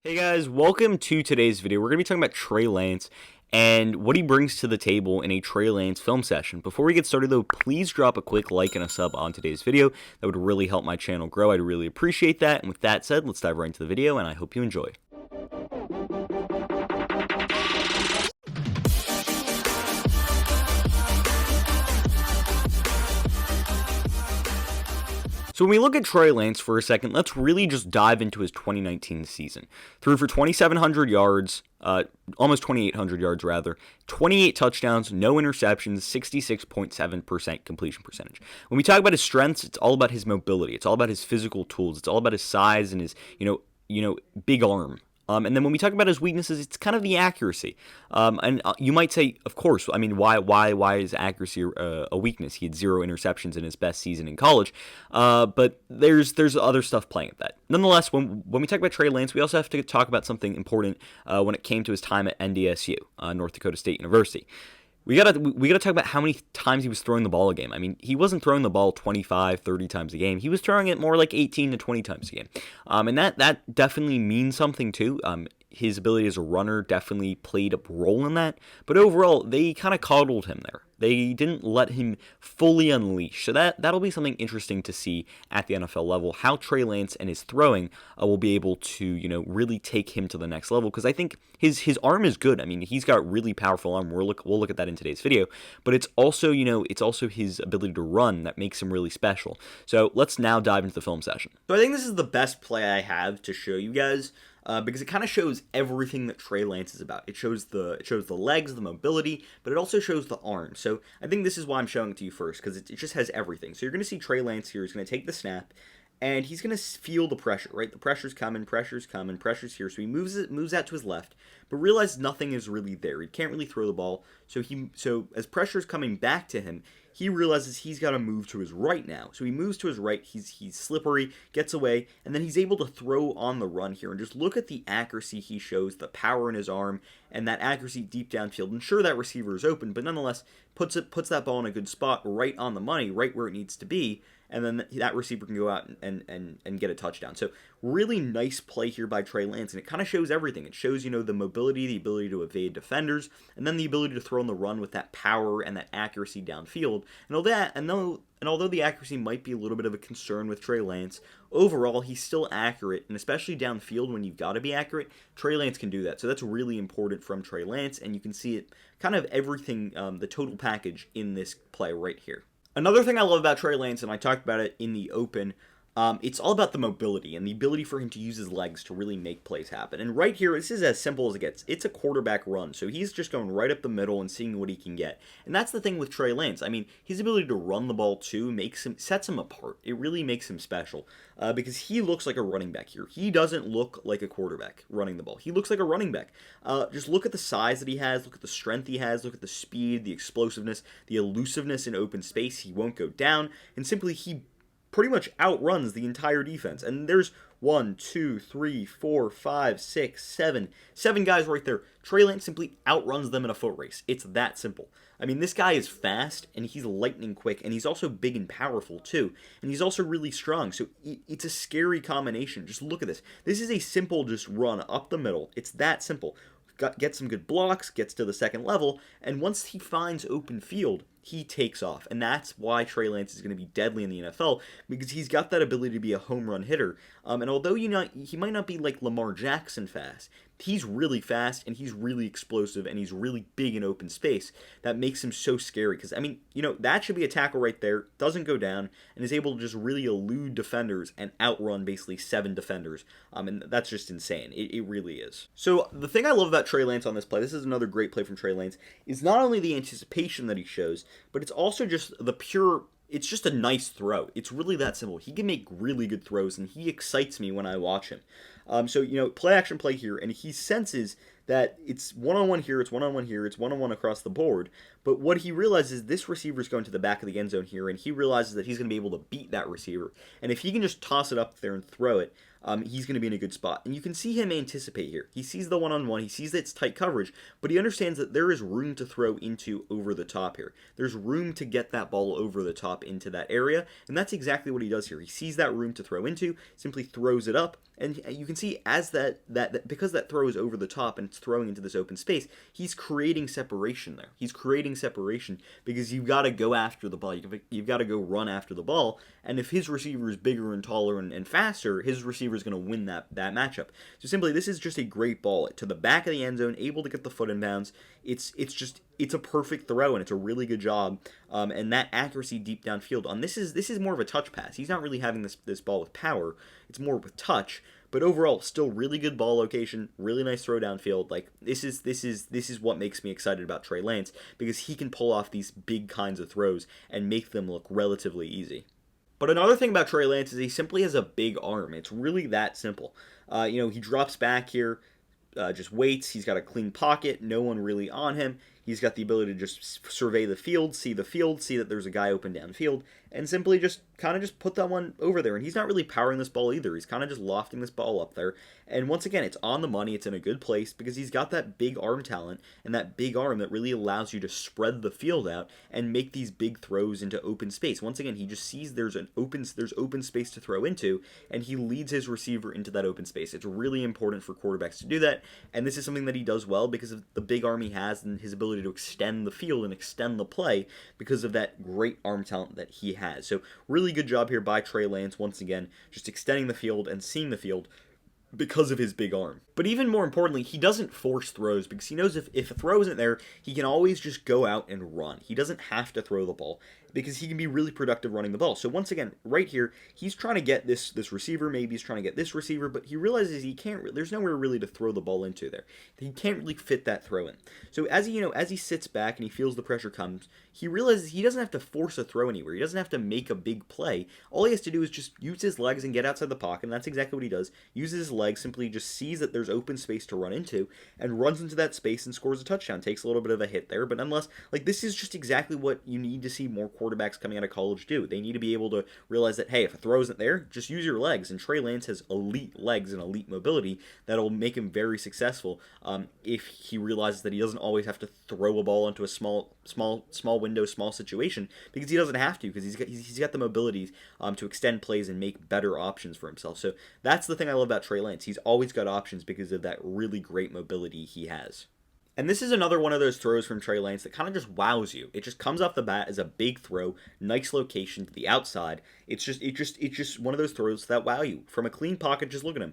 Hey guys, welcome to today's video. We're going to be talking about Trey Lance and what he brings to the table in a Trey Lance film session. Before we get started though, please drop a quick like and a sub on today's video. That would really help my channel grow. I'd really appreciate that. And with that said, let's dive right into the video and I hope you enjoy. So when we look at Trey Lance for a second, let's really just dive into his 2019 season. Threw for 2,700 yards, almost 2,800 yards rather, 28 touchdowns, no interceptions, 66.7% completion percentage. When we talk about his strengths, it's all about his mobility. It's all about his physical tools. It's all about his size and his, big arm. And then when we talk about his weaknesses, it's kind of the accuracy. And you might say, of course, I mean, why is accuracy a weakness? He had 0 interceptions in his best season in college. But there's other stuff playing at that. Nonetheless, when we talk about Trey Lance, we also have to talk about something important when it came to his time at NDSU, North Dakota State University. We gotta talk about how many times he was throwing the ball a game. I mean, he wasn't throwing the ball 25, 30 times a game. He was throwing it more like 18 to 20 times a game. And that definitely means something too. His ability as a runner definitely played a role in that. But overall, they kind of coddled him there. They didn't let him fully unleash. So that'll be something interesting to see at the NFL level, how Trey Lance and his throwing will be able to, really take him to the next level. Because I think his arm is good. I mean, he's got really powerful arm. We'll look at that in today's video. But it's also, it's also his ability to run that makes him really special. So let's now dive into the film session. So I think this is the best play I have to show you guys. Because it kind of shows everything that Trey Lance is about. It shows the legs, the mobility, but it also shows the arm. So I think this is why I'm showing it to you first, because it just has everything. So you're going to see Trey Lance here. He's going to take the snap, and he's going to feel the pressure, right? The pressure's coming, pressure's here. So he moves out to his left, but realizes nothing is really there. He can't really throw the ball. So as pressure's coming back to him, he realizes he's got to move to his right now. So he moves to his right, he's slippery, gets away, and then he's able to throw on the run here. And just look at the accuracy he shows, the power in his arm, and that accuracy deep downfield. And sure, that receiver is open, but nonetheless, puts that ball in a good spot, right on the money, right where it needs to be. And then that receiver can go out and get a touchdown. So really nice play here by Trey Lance, and it kind of shows everything. It shows, the mobility, the ability to evade defenders, and then the ability to throw on the run with that power and that accuracy downfield. And although the accuracy might be a little bit of a concern with Trey Lance, overall he's still accurate, and especially downfield when you've got to be accurate, Trey Lance can do that. So that's really important from Trey Lance, and you can see it kind of everything, the total package in this play right here. Another thing I love about Trey Lance, and I talked about it in the open, it's all about the mobility and the ability for him to use his legs to really make plays happen. And right here, this is as simple as it gets. It's a quarterback run, so he's just going right up the middle and seeing what he can get. And that's the thing with Trey Lance. I mean, his ability to run the ball too sets him apart. It really makes him special because he looks like a running back here. He doesn't look like a quarterback running the ball. He looks like a running back. Just look at the size that he has. Look at the strength he has. Look at the speed, the explosiveness, the elusiveness in open space. He won't go down, and simply he pretty much outruns the entire defense. And there's 1, 2, 3, 4, 5, 6, 7 guys right there. Trey Lance simply outruns them in a foot race. It's that simple. I mean, this guy is fast, and he's lightning quick, and he's also big and powerful too. And he's also really strong, so it's a scary combination. Just look at this. This is a simple just run up the middle. It's that simple. Gets some good blocks, gets to the second level, and once he finds open field, he takes off. And that's why Trey Lance is going to be deadly in the NFL, because he's got that ability to be a home run hitter. And although he might not be like Lamar Jackson fast, he's really fast, and he's really explosive, and he's really big in open space. That makes him so scary, because, I mean, that should be a tackle right there, doesn't go down, and is able to just really elude defenders and outrun basically 7 defenders. And that's just insane. It really is. So the thing I love about Trey Lance on this play, this is another great play from Trey Lance, is not only the anticipation that he shows, but it's also just it's just a nice throw. It's really that simple. He can make really good throws, and he excites me when I watch him. So, play action play here, and he senses that it's one-on-one here, it's one-on-one here, it's one-on-one across the board. But what he realizes is this receiver is going to the back of the end zone here, and he realizes that he's going to be able to beat that receiver. And if he can just toss it up there and throw it, he's going to be in a good spot. And you can see him anticipate here. He sees the one-on-one, he sees that it's tight coverage, but he understands that there is room to throw into over the top here. There's room to get that ball over the top into that area, and that's exactly what he does here. He sees that room to throw into, simply throws it up, and you can see as that because that throw is over the top and it's throwing into this open space, he's creating separation there. He's creating separation because you've got to go after the ball. You've got to go run after the ball, and if his receiver is bigger and taller and faster, his receiver is going to win that matchup. So simply, this is just a great ball to the back of the end zone, able to get the foot in bounds. It's a perfect throw, and it's a really good job. And that accuracy deep downfield on this is more of a touch pass. He's not really having this ball with power. It's more with touch. But overall, still really good ball location, really nice throw downfield. Like this is what makes me excited about Trey Lance, because he can pull off these big kinds of throws and make them look relatively easy. But another thing about Trey Lance is he simply has a big arm. It's really that simple. He drops back here, just waits. He's got a clean pocket, no one really on him. He's got the ability to just survey the field, see that there's a guy open downfield, and simply just put that one over there. And he's not really powering this ball either. He's kind of just lofting this ball up there. And once again, it's on the money. It's in a good place because he's got that big arm talent and that big arm that really allows you to spread the field out and make these big throws into open space. Once again, he just sees there's open space to throw into, and he leads his receiver into that open space. It's really important for quarterbacks to do that, and this is something that he does well because of the big arm he has and his ability to extend the field and extend the play because of that great arm talent that he has. So really good job here by Trey Lance, once again, just extending the field and seeing the field because of his big arm. But even more importantly, he doesn't force throws because he knows if a throw isn't there, he can always just go out and run. He doesn't have to throw the ball because he can be really productive running the ball. So once again, right here, he's trying to get this receiver, maybe he's trying to get this receiver, but he realizes he can't, there's nowhere really to throw the ball into there. He can't really fit that throw in. So as he sits back and he feels the pressure comes, he realizes he doesn't have to force a throw anywhere. He doesn't have to make a big play. All he has to do is just use his legs and get outside the pocket, and that's exactly what he does. Uses his legs, simply just sees that there's open space to run into, and runs into that space and scores a touchdown. Takes a little bit of a hit there, but nonetheless, this is just exactly what you need to see more quarterbacks coming out of college do. They need to be able to realize that, hey, if a throw isn't there, just use your legs, and Trey Lance has elite legs and elite mobility that'll make him very successful if he realizes that he doesn't always have to throw a ball into a small window, small situation, because he doesn't have to, because he's got the mobilities to extend plays and make better options for himself. So that's the thing I love about Trey Lance. He's always got options because of that really great mobility he has. And this is another one of those throws from Trey Lance that kind of just wows you. It just comes off the bat as a big throw, nice location to the outside. It's just one of those throws that wow you. From a clean pocket, just look at him.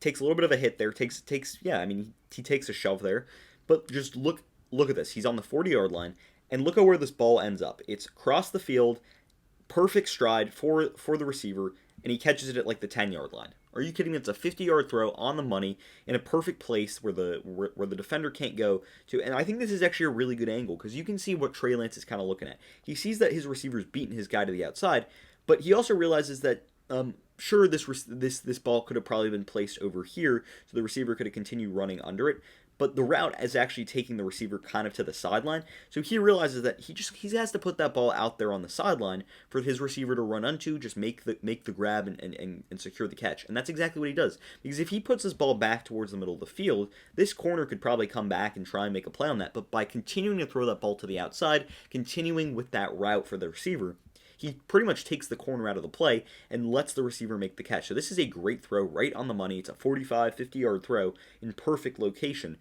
Takes a little bit of a hit there. He takes a shove there. But just look at this. He's on the 40-yard line, and look at where this ball ends up. It's across the field, perfect stride for the receiver, and he catches it at the 10-yard line. Are you kidding me? It's a 50-yard throw on the money in a perfect place where the defender can't go to. And I think this is actually a really good angle because you can see what Trey Lance is kind of looking at. He sees that his receiver's beating his guy to the outside, but he also realizes that sure, this ball could have probably been placed over here, so the receiver could have continued running under it. But the route is actually taking the receiver kind of to the sideline. So he realizes that he has to put that ball out there on the sideline for his receiver to run onto, just make the grab and secure the catch. And that's exactly what he does. Because if he puts this ball back towards the middle of the field, this corner could probably come back and try and make a play on that. But by continuing to throw that ball to the outside, continuing with that route for the receiver, he pretty much takes the corner out of the play and lets the receiver make the catch. So this is a great throw right on the money. It's a 45, 50-yard throw in perfect location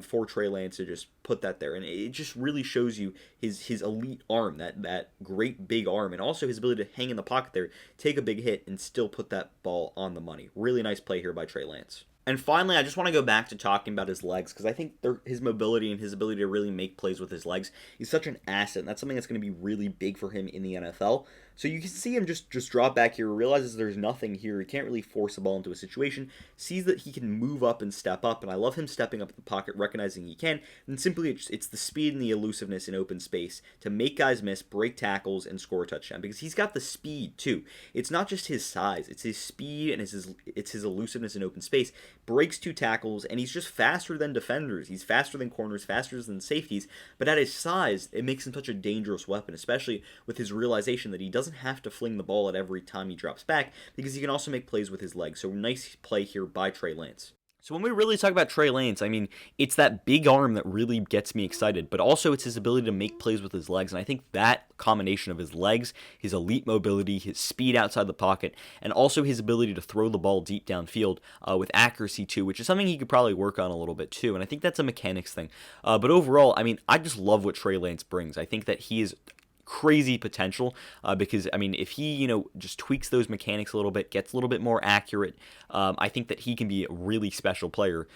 for Trey Lance to just put that there. And it just really shows you his elite arm, that great big arm, and also his ability to hang in the pocket there, take a big hit, and still put that ball on the money. Really nice play here by Trey Lance. And finally, I just want to go back to talking about his legs, because I think his mobility and his ability to really make plays with his legs is such an asset, and that's something that's going to be really big for him in the NFL. So you can see him just drop back here, realizes there's nothing here, he can't really force the ball into a situation, sees that he can move up and step up, and I love him stepping up in the pocket, recognizing he can, and simply it's the speed and the elusiveness in open space to make guys miss, break tackles, and score a touchdown, because he's got the speed too. It's not just his size, it's his speed and it's his elusiveness in open space. Breaks 2 tackles, and he's just faster than defenders. He's faster than corners, faster than safeties, but at his size, it makes him such a dangerous weapon, especially with his realization that he doesn't doesn't have to fling the ball at every time he drops back because he can also make plays with his legs. So nice play here by Trey Lance. So when we really talk about Trey Lance, I mean, it's that big arm that really gets me excited, but also it's his ability to make plays with his legs, and I think that combination of his legs, his elite mobility, his speed outside the pocket, and also his ability to throw the ball deep downfield with accuracy too, which is something he could probably work on a little bit too, and I think that's a mechanics thing. But overall, I mean, I just love what Trey Lance brings. I think that he is crazy potential because, I mean, if he, just tweaks those mechanics a little bit, gets a little bit more accurate, I think that he can be a really special player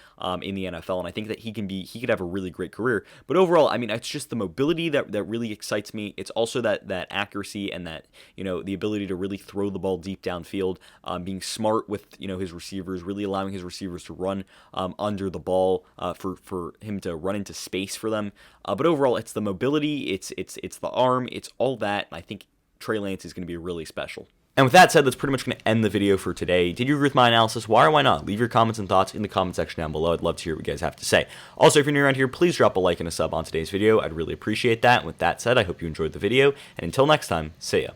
in the NFL, and I think that he could have a really great career. But overall, I mean, it's just the mobility that really excites me. It's also that accuracy and that, the ability to really throw the ball deep downfield, being smart with, his receivers, really allowing his receivers to run under the ball for him to run into space for them. But overall, it's the mobility, it's the arm, it's all that. I think Trey Lance is going to be really special. And with that said, that's pretty much going to end the video for today. Did you agree with my analysis? Why or why not? Leave your comments and thoughts in the comment section down below. I'd love to hear what you guys have to say. Also, if you're new around here, please drop a like and a sub on today's video. I'd really appreciate that. And with that said, I hope you enjoyed the video. And until next time, see ya.